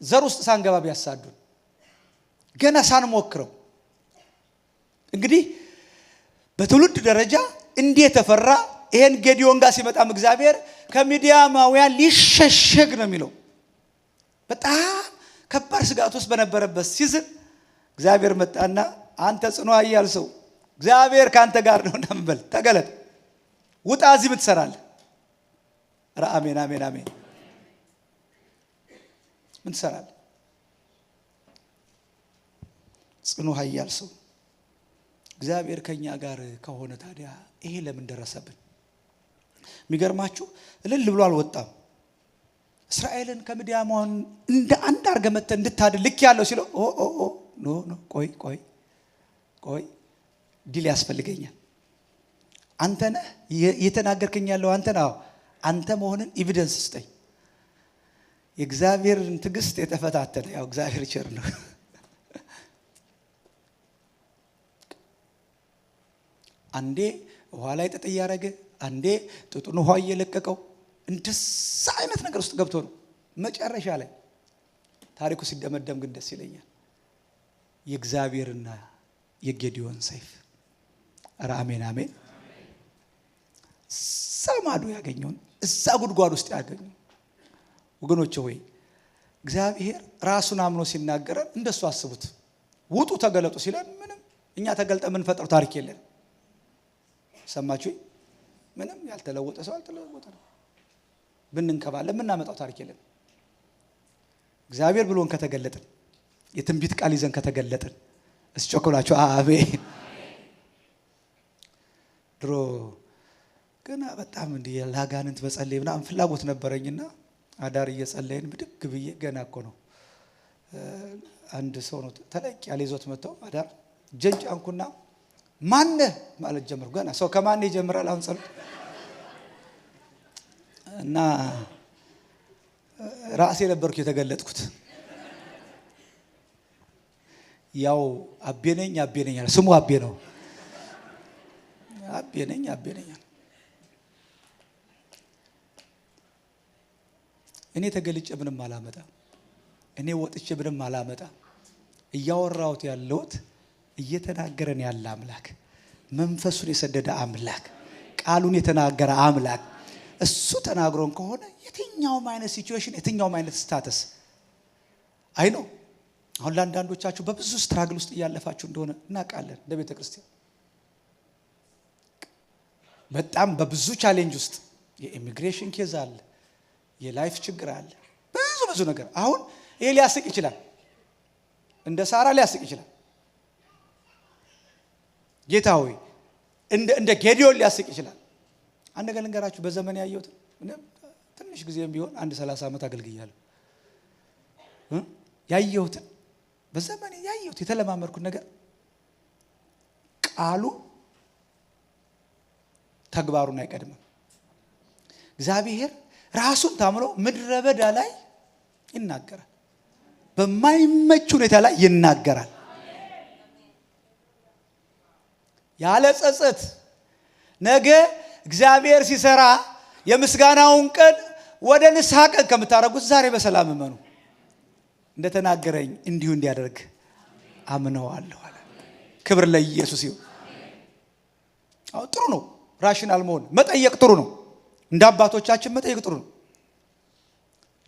ዘር ውስጥ ሳንገባ ቢያሳዱን ገና ሳንሞክረው እንግዲህ በትውልድ ደረጃ እንዴት ተፈራ። ይሄን ጌዲዮን ጋር ሲመጣም እግዚአብሔር ከምድያማውያን ሊሸሸግ ነው የሚለው። በጣም ከባድ ስጋት ውስጥ በነበረበት ሲዝን እግዚአብሔር መጣና አንተ ጽኑ ኃያል ሰው እግዚአብሔር ካንተ ጋር ነው እንደምበል ተገለጥ፣ ውጣ፣ እዚህ ምን ትሰራለህ? አሜን አሜን አሜን። ምን ትሰራለህ? ጽኑ ኃያል ሰው እግዚአብሔር ከኛ ጋር ከሆነ ታዲያ ይሄ ለምን ደረሰብን? የሚገርማችሁ እልል ብሎ አልወጣም። እስራኤልን ከምድያማውያን እንደ አንድ አርገ መተ እንድታድል ልክ ያለው ሲለው ኖ ቆይ ዲል ያስፈልገኛል። አንተ ነህ እየተናገርከኝ ያለው አንተ ነህ። አንተ መሆንን ኤቪደንስ ስጠኝ። የእግዚአብሔርን ትዕግስት የተፈታተነ ያው እግዚአብሔር ቸር ነው። አንዴ ውሃ ላይ ጥጥ እያደረገ አንዴ ጥጡን ውሃ እየለቀቀው እንደዛ አይነት ነገር ውስጥ ገብቶ ነው መጨረሻ ላይ ታሪኩ ሲደመደም ግን ደስ ይለኛል። የእግዚአብሔርና የጌዲዮን ሰይፍ አሜን አሜን። ሰማዱ ያገኘውን እዛ ጉድጓድ ውስጥ ያገኘው ወገኖቼ ሆይ እግዚአብሔር ራሱን አምኖ ሲናገረን እንደሱ አስቡት። ውጡ ተገለጡ ሲለን ምንም እኛ ተገልጠ ምን ፈጥሮ ታሪክ የለን። ሰማችሁ? ምንም ያልተለወጠ ሰው አልተለወጠ ነው። ብንንከባለ ምናመጣው ታሪክ የለም። እግዚአብሔር ብሎን ከተገለጠን የትንቢት ቃል ይዘን ከተገለጠን እስጮክላችሁ አሜን። ድሮ ገና በጣም እንደ ለአጋንንት በጸለይ ምናምን ፍላጎት ነበረኝና አዳር እየጸለይን ብድግ ብዬ ገና እኮ ነው አንድ ሰው ነው ተለቅ ያለ ይዞት መጥተው አዳር ጀንጭ አንኩና ማነ ማለት ጀመርኩ። ገና ሰው ከማን ይጀምራል አሁን ጸሎት እና ራሴ ነበርኩ የተገለጥኩት። ያው አቤነኝ ስሙ አቤ ነው። አቤነኝ እኔ ተገልጬ ምንም አላመጣ። እኔ ወጥቼ ብንም አላመጣም። እያወራሁት ያለሁት እየተናገረን ያለ አምላክ፣ መንፈሱን የሰደደ አምላክ፣ ቃሉን የተናገረ አምላክ እሱ ተናግሮን ከሆነ የትኛውም አይነት ሲቹዌሽን የትኛውም አይነት ስታተስ አይ ነው። አሁን ለአንዳንዶቻችሁ በብዙ ስትራግል ውስጥ እያለፋችሁ እንደሆነ እናውቃለን። እንደ ቤተ ክርስቲያን በጣም በብዙ ቻሌንጅ ውስጥ የኢሚግሬሽን ኬዝ አለ፣ የላይፍ ችግር አለ፣ ብዙ ነገር። አሁን ይሄ ሊያስቅ ይችላል፣ እንደ ሳራ ሊያስቅ ይችላል። ጌታ ሆይ እንደ ጌዲዮን ሊያስቅ ይችላል። አንድ ነገር ልንገራችሁ፣ በዘመን ያየሁት ትንሽ ጊዜም ቢሆን 30 ዓመት አገልግያለሁ። ያየሁት በዘመን ያየሁት የተለማመድኩት ነገር ቃሉ ተግባሩን አይቀድምም። እግዚአብሔር ራሱን ታምኖ ምድረ በዳ ላይ ይናገራል፣ በማይመች ሁኔታ ላይ ይናገራል። ያለ ጸጸት ነገ እግዚአብሔር ሲሰራ የምስጋናውን ቀን ወደ ንስሐ ቀን ከምታረጉት ዛሬ በሰላም እመኑ። እንደተናገረኝ እንዲሁ እንዲያደርግ አምነዋለሁ አለ። ክብር ለኢየሱስ ይሁን። አዎ ጥሩ ነው፣ ራሽናል መሆን መጠየቅ ጥሩ ነው። እንደ አባቶቻችን መጠየቅ ጥሩ ነው።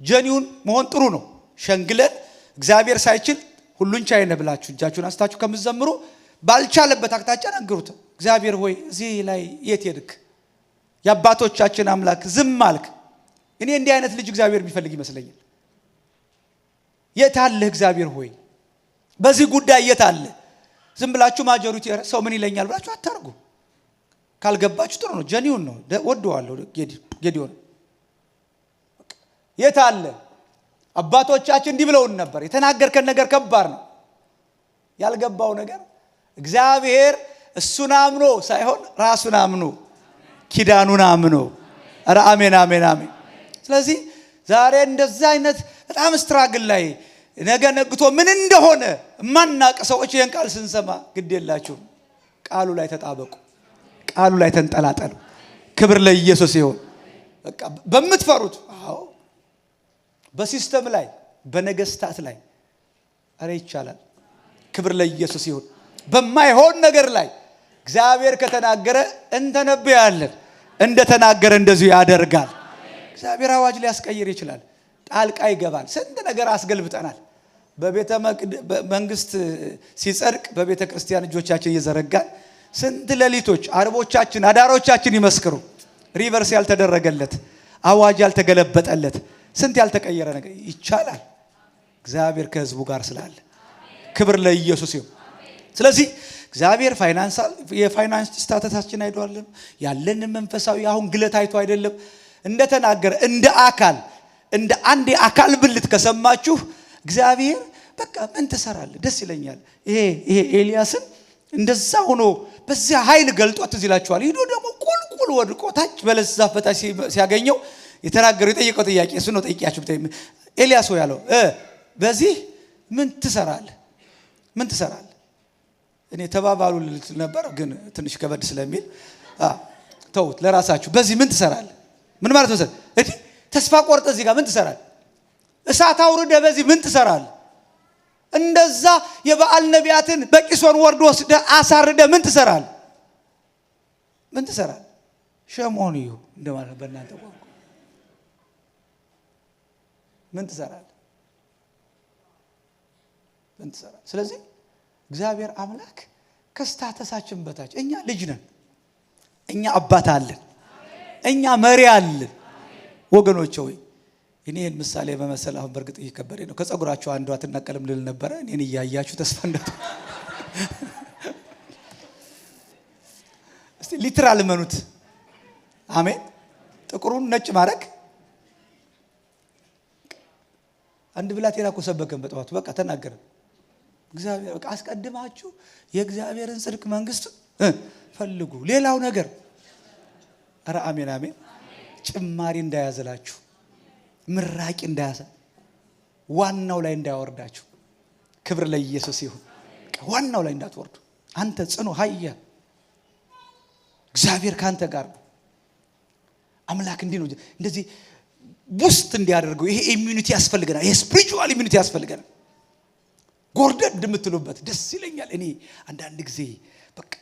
ጀኒውን መሆን ጥሩ ነው። ሸንግለን እግዚአብሔር ሳይችል ሁሉን ቻይ ነህ ብላችሁ እጃችሁን አንስታችሁ ከምትዘምሩ ባልቻለበት አቅጣጫ ነገሩት። እግዚአብሔር ሆይ እዚህ ላይ የት ሄድክ? የአባቶቻችን አምላክ ዝም አልክ። እኔ እንዲህ አይነት ልጅ እግዚአብሔር የሚፈልግ ይመስለኛል። የት አለ እግዚአብሔር ሆይ በዚህ ጉዳይ የት አለ? ዝም ብላችሁ ማጆሪቲ ሰው ምን ይለኛል ብላችሁ አታርጉ። ካልገባችሁ ጥሩ ነው፣ ጀኒውን ነው፣ ወደዋለሁ። ጌዲዮን የት አለ? አባቶቻችን እንዲህ ብለውን ነበር። የተናገርከን ነገር ከባድ ነው። ያልገባው ነገር እግዚአብሔር እሱን አምኖ ሳይሆን ራሱን አምኖ ኪዳኑን አምኖ። ኧረ አሜን አሜን አሜን። ስለዚህ ዛሬ እንደዛ አይነት በጣም ስትራግል ላይ ነገ ነግቶ ምን እንደሆነ ማናቀ ሰዎች ይሄን ቃል ስንሰማ ግድ የላችሁም፣ ቃሉ ላይ ተጣበቁ፣ ቃሉ ላይ ተንጠላጠሉ። ክብር ለኢየሱስ ይሁን። በቃ በምትፈሩት አዎ በሲስተም ላይ በነገስታት ላይ አረ ይቻላል። ክብር ለኢየሱስ ይሁን። በማይሆን ነገር ላይ እግዚአብሔር ከተናገረ እንተነበያለን፣ እንደተናገረ እንደዚሁ ያደርጋል። እግዚአብሔር አዋጅ ሊያስቀይር ይችላል፣ ጣልቃ ይገባል። ስንት ነገር አስገልብጠናል። በቤተ መንግስት ሲጸድቅ በቤተ ክርስቲያን እጆቻችን እየዘረጋን ስንት ሌሊቶች አርቦቻችን አዳሮቻችን ይመስክሩ። ሪቨርስ ያልተደረገለት አዋጅ ያልተገለበጠለት ስንት ያልተቀየረ ነገር ይቻላል፣ እግዚአብሔር ከህዝቡ ጋር ስላለ። ክብር ለኢየሱስ ይሁን። ስለዚህ እግዚአብሔር የፋይናንስ ስታተሳችን አይደለም ያለን መንፈሳዊ አሁን ግለት አይቶ አይደለም እንደተናገረ እንደ አንድ አካል ብልት ከሰማችሁ እግዚአብሔር በቃ ምን ትሰራለህ? ደስ ይለኛል። ይሄ ኤልያስን እንደዛ ሆኖ በዚያ ኃይል ገልጦት ይላችኋል። ሄዶ ደግሞ ቁልቁል ወድቆ ታች በለስ ዛፍ በታች ሲያገኘው የተናገረው የጠየቀው ጥያቄ እሱ ነው። ጠይቂያችሁ ኤልያስ ሆይ ያለው በዚህ ምን ትሰራለህ? ምን ትሰራለህ? እኔ ተባባሉ ልል ነበር ግን ትንሽ ከበድ ስለሚል ተውት ለራሳችሁ። በዚህ ምን ትሰራለህ? ምን ማለት ነው? እዲ ተስፋ ቆርጠ እዚህ ጋር ምን ትሰራለህ? እሳት አውርደ በዚህ ምን ትሰራለህ? እንደዛ የበዓል ነቢያትን በቂሶን ወርዶ ወስደ አሳርደ ምን ትሰራለህ? ምን ትሰራለህ? ሸሞን እዩ እንደማለት በእናንተ ቋንቋ ምን ትሰራለህ? ምን ትሰራለህ? ስለዚህ እግዚአብሔር አምላክ ከስታተሳችን በታች እኛ ልጅ ነን፣ እኛ አባት አለን፣ እኛ መሪ አለን። ወገኖቼ ሆይ እኔን ምሳሌ በመሰል አሁን በርግጥ እየከበደ ነው። ከጸጉራችሁ አንዷ አትነቀልም ልል ነበር። እኔን እያያችሁ ተስፋ እንዳት እስቲ ሊትራል መኑት። አሜን። ጥቁሩን ነጭ ማድረግ አንድ ብላቴና እኮ ሰበከን በጠዋቱ በቃ ተናገረ። እግዚአብሔር በቃ አስቀድማችሁ የእግዚአብሔርን ጽድቅ መንግስት ፈልጉ፣ ሌላው ነገር ኧረ አሜን አሜን ጭማሪ እንዳያዘላችሁ፣ ምራቂ እንዳያዘ ዋናው ላይ እንዳያወርዳችሁ። ክብር ለኢየሱስ ይሁን። ዋናው ላይ እንዳትወርዱ። አንተ ጽኑ ኃያ እግዚአብሔር ካንተ ጋር ነው። አምላክ እንዲህ ነው። እንደዚህ ቡስት እንዲያደርገው ይሄ ኢሚዩኒቲ ያስፈልገናል። ይሄ ስፒሪቹዋል ኢሚዩኒቲ ያስፈልገናል። ጎርደድ እንደምትሉበት ደስ ይለኛል። እኔ አንዳንድ ጊዜ በቃ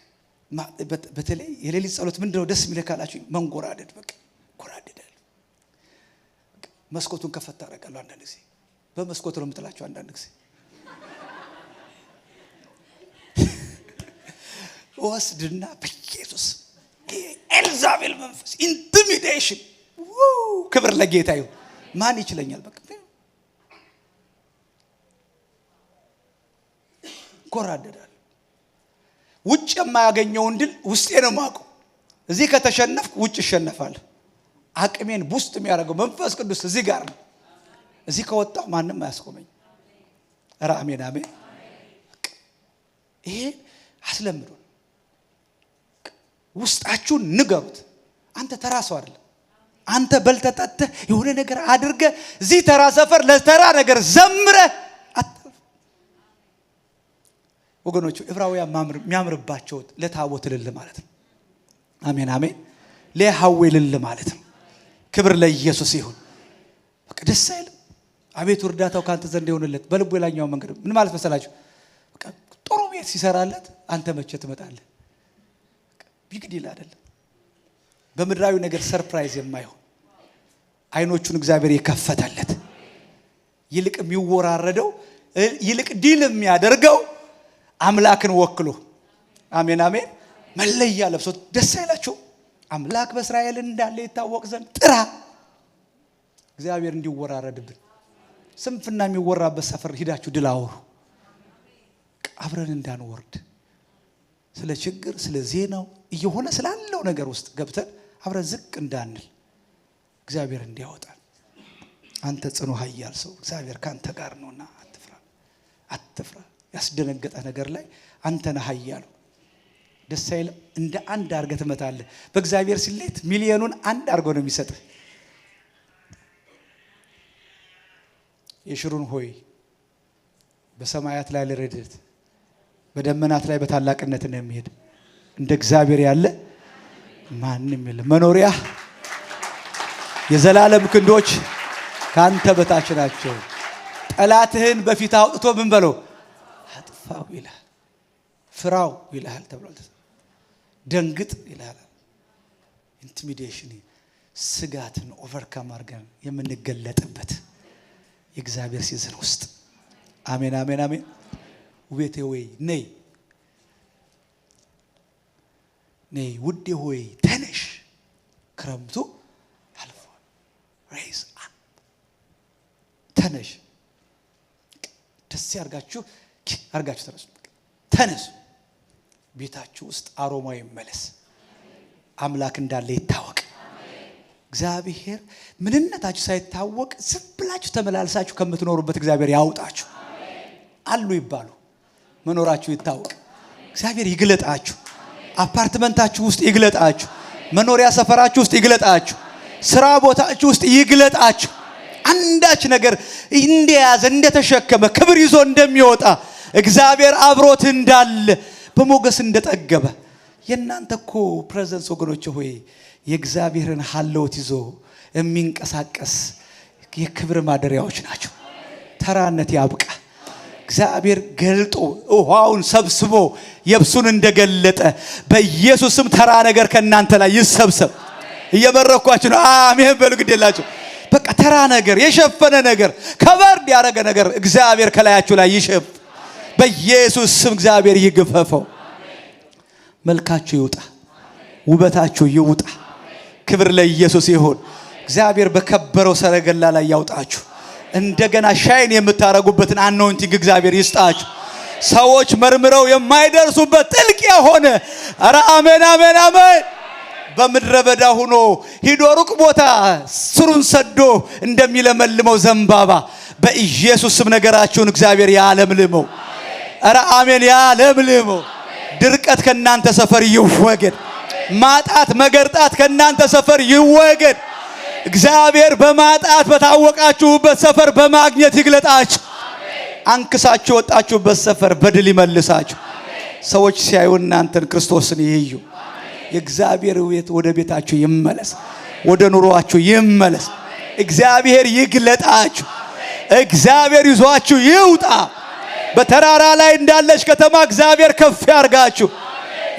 በተለይ የሌሊት ጸሎት ምንድነው ደስ የሚል ካላችሁ መንጎራደድ በቃ ጎራደዳል። መስኮቱን ከፈታ አደርጋለሁ። አንዳንድ ጊዜ በመስኮት ነው የምጥላቸው። አንዳንድ ጊዜ ወስድና በኢየሱስ ኤልዛቤል መንፈስ ኢንቲሚዴሽን ክብር ለጌታ ይሁን። ማን ይችለኛል? በቃ ጎራደዳል። ውጭ የማያገኘውን ድል ውስጤ ነው የማውቀው። እዚህ ከተሸነፍኩ ውጭ እሸነፋለሁ። አቅሜን ቡስት የሚያደርገው መንፈስ ቅዱስ እዚህ ጋር ነው። እዚህ ከወጣሁ ማንም አያስቆመኝ። ኧረ አሜን አሜን። ይሄ አስለምዱን። ውስጣችሁን ንገሩት። አንተ ተራ ሰው አይደለም። አንተ በልተጠጥተህ የሆነ ነገር አድርገህ እዚህ ተራ ሰፈር ለተራ ነገር ዘምረህ ወገኖቹ ዕብራውያን የሚያምርባቸው ለታቦት እልል ማለት ነው። አሜን አሜን። ለያህዌ እልል ማለት ነው። ክብር ለኢየሱስ ይሁን። በቃ ደስ አይልም? አቤቱ እርዳታው ካንተ ዘንድ ይሆንለት በልቡ የላኛው መንገድ ምን ማለት መሰላችሁ? በቃ ጥሩ ቤት ሲሰራለት አንተ መቼ ትመጣለህ? ቢግዲል አይደለም። በምድራዊ ነገር ሰርፕራይዝ የማይሆን አይኖቹን እግዚአብሔር የከፈተለት ይልቅ የሚወራረደው ይልቅ ዲል የሚያደርገው አምላክን ወክሎ አሜን አሜን መለያ ለብሶ ደስ አይላችሁ? አምላክ በእስራኤል እንዳለ ይታወቅ ዘንድ ጥራ። እግዚአብሔር እንዲወራረድብን ስንፍና የሚወራበት ሰፈር ሂዳችሁ ድል አውሩ። አብረን እንዳንወርድ ስለ ችግር ስለ ዜናው እየሆነ ስላለው ነገር ውስጥ ገብተን አብረን ዝቅ እንዳንል እግዚአብሔር እንዲያወጣን። አንተ ጽኑ ኃያል ሰው እግዚአብሔር ካንተ ጋር ነውና አትፍራ አትፍራ። ያስደነገጠ ነገር ላይ አንተ ነህ ኃያሉ። ደስ አይልም? እንደ አንድ አርገህ ትመታለህ። በእግዚአብሔር ሲሌት ሚሊዮኑን አንድ አርጎ ነው የሚሰጥህ። የሽሩን ሆይ በሰማያት ላይ ለረድት በደመናት ላይ በታላቅነት ነው የሚሄድ እንደ እግዚአብሔር ያለ ማንም የለም። መኖሪያ የዘላለም ክንዶች ካንተ በታች ናቸው። ጠላትህን በፊት አውጥቶ ምን በለው አጥፋው ይላል። ፍራው ይላል ተብሏል። ደንግጥ ይላል። ኢንቲሚዴሽን ስጋትን ኦቨርካም አድርገን የምንገለጥበት የእግዚአብሔር ሲዝን ውስጥ አሜን አሜን አሜን። ውቤቴ ሆይ ነይ ነይ፣ ውዴ ሆይ ተነሽ፣ ክረምቱ አልፏል። ሬይዝ አፕ ተነሽ። ደስ ያርጋችሁ ተነሱ፣ ተነሱ። ቤታችሁ ውስጥ አሮማ ይመለስ። አምላክ እንዳለ ይታወቅ። እግዚአብሔር ምንነታችሁ ሳይታወቅ ዝም ብላችሁ ተመላልሳችሁ ከምትኖሩበት እግዚአብሔር ያውጣችሁ። አሉ ይባሉ መኖራችሁ ይታወቅ። እግዚአብሔር ይግለጣችሁ። አፓርትመንታችሁ ውስጥ ይግለጣችሁ። መኖሪያ ሰፈራችሁ ውስጥ ይግለጣችሁ። ስራ ቦታችሁ ውስጥ ይግለጣችሁ። አንዳች ነገር እንደያዘ እንደተሸከመ ክብር ይዞ እንደሚወጣ እግዚአብሔር አብሮት እንዳለ በሞገስ እንደጠገበ የእናንተ እኮ ፕሬዘንስ ወገኖች ሆይ የእግዚአብሔርን ሐልዎት ይዞ የሚንቀሳቀስ የክብር ማደሪያዎች ናቸው። ተራነት ያብቃ። እግዚአብሔር ገልጦ ውሃውን ሰብስቦ የብሱን እንደገለጠ በኢየሱስም ተራ ነገር ከእናንተ ላይ ይሰብሰብ። እየበረኳችሁ ነው። አሜን በሉ። ግዴላችሁ በቃ ተራ ነገር የሸፈነ ነገር ከበርድ ያረገ ነገር እግዚአብሔር ከላያችሁ ላይ ይሸፍ። በኢየሱስ ስም እግዚአብሔር ይግፈፈው። መልካችሁ ይውጣ፣ ውበታችሁ ይውጣ። ክብር ለኢየሱስ ይሁን። እግዚአብሔር በከበረው ሰረገላ ላይ ያውጣችሁ። እንደገና ሻይን የምታረጉበትን አኖይንቲንግ እግዚአብሔር ይስጣችሁ። ሰዎች መርምረው የማይደርሱበት ጥልቅ የሆነ ኧረ አሜን አሜን አሜን። በምድረ በዳ ሆኖ ሂዶ ሩቅ ቦታ ስሩን ሰዶ እንደሚለመልመው ዘንባባ በኢየሱስ ስም ነገራችሁን እግዚአብሔር ያለምልመው። ኧረ አሜን ያለምልመው። ድርቀት ከናንተ ሰፈር ይወገድ። ማጣት መገርጣት ከናንተ ሰፈር ይወገድ። እግዚአብሔር በማጣት በታወቃችሁበት ሰፈር በማግኘት ይግለጣችሁ። አንክሳችሁ ወጣችሁበት ሰፈር በድል ይመልሳችሁ። ሰዎች ሲያዩ እናንተን ክርስቶስን ይዩ። የእግዚአብሔር ቤት ወደ ቤታችሁ ይመለስ፣ ወደ ኑሮአችሁ ይመለስ። እግዚአብሔር ይግለጣችሁ። እግዚአብሔር ይዟችሁ ይውጣ። በተራራ ላይ እንዳለች ከተማ እግዚአብሔር ከፍ ያርጋችሁ።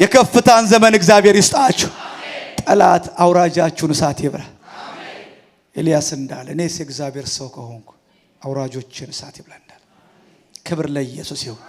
የከፍታን ዘመን እግዚአብሔር ይስጣችሁ። ጠላት አውራጃችሁን እሳት ይብራ። ኤልያስ እንዳለ እኔስ የእግዚአብሔር ሰው ከሆንኩ አውራጆችን እሳት ይብላ እንዳለ። ክብር ለኢየሱስ ይሁን።